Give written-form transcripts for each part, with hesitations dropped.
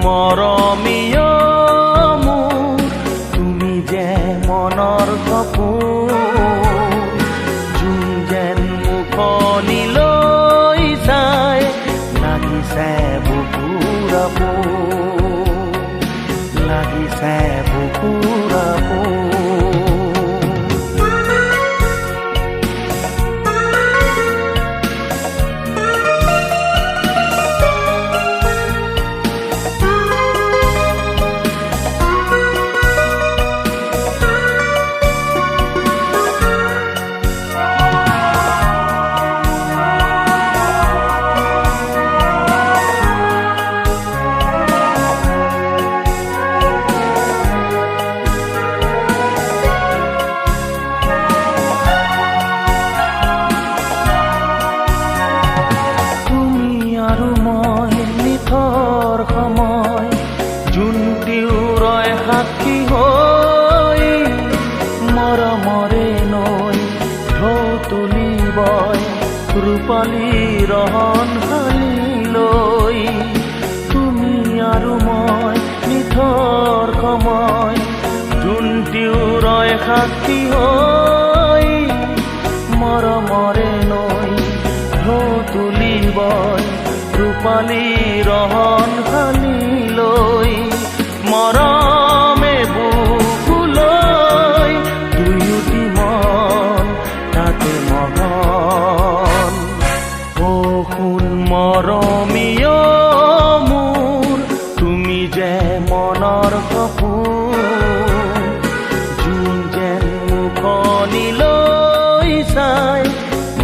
মৰমীয় মোৰ তুমি যে মনৰ সপোন যোন যেন মুখনিলৈ চাই লাগিছে বুকুৰ আপোন লাগিছে বুকুৰ আপোন সময় যোনটিও ৰয় সাক্ষী হৈ মৰমৰে নৈ ঢৌ তুলিবই ৰূপালী ৰহনশালীলৈ তুমি আৰু মই নিথৰ সময় যোনটিও ৰয় সাক্ষী হৈ মৰমৰে নৈ ঢৌ তুলিবই ৰূপালী ৰহনশালীলৈ মৰমে বুকুলৈ দুয়োটি মন তাতে মগন অ সোণ মৰমীয় মোৰ তুমি যে মনৰ সপোন যোন যেন মুখনিলৈ চাই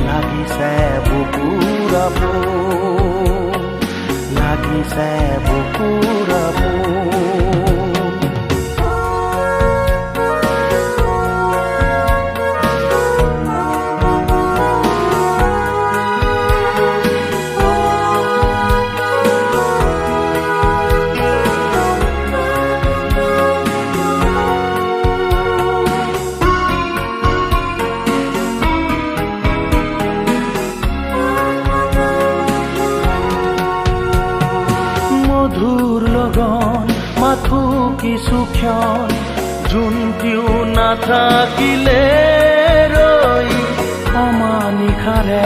লাগিছে বুকুৰ আপোন লাগিছে বুকুৰ আপোন মধুৰ লগন মাথো কিছু ক্ষণ যোনটিও নাথাকিলে ৰৈ অমানিশাৰে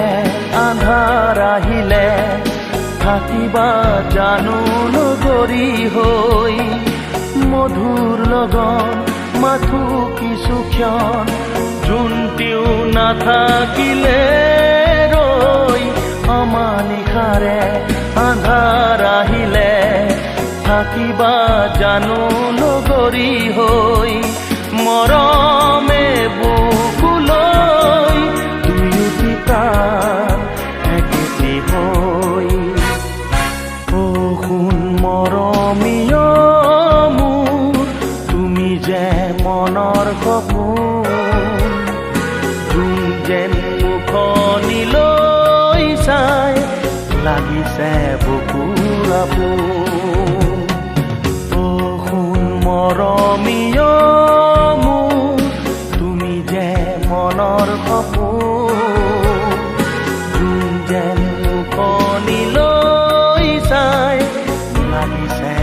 আন্ধাৰ আহিলে থাকিবা জানো নগৰী হৈ মধুৰ লগন মাথো কিছু ক্ষণ যোনটিও নাথাকিলে ৰৈ অমানিশাৰে আন্ধাৰ আহিলে থাকিবা জানো নগৰী হৈ মৰমে বুকুলৈ দুয়োটি প্ৰাণ একেটি হৈ অ সোণ মৰমীয় মোৰ তুমি যে মনৰ সপোন যোন যেন মুখনিলৈ চাই লাগিছে বুকুৰ আপোন অ সোণ মৰমীয় মোৰ তুমি যে মনৰ সপোন যোন যেন মুখনিলৈ চাই লাগিছে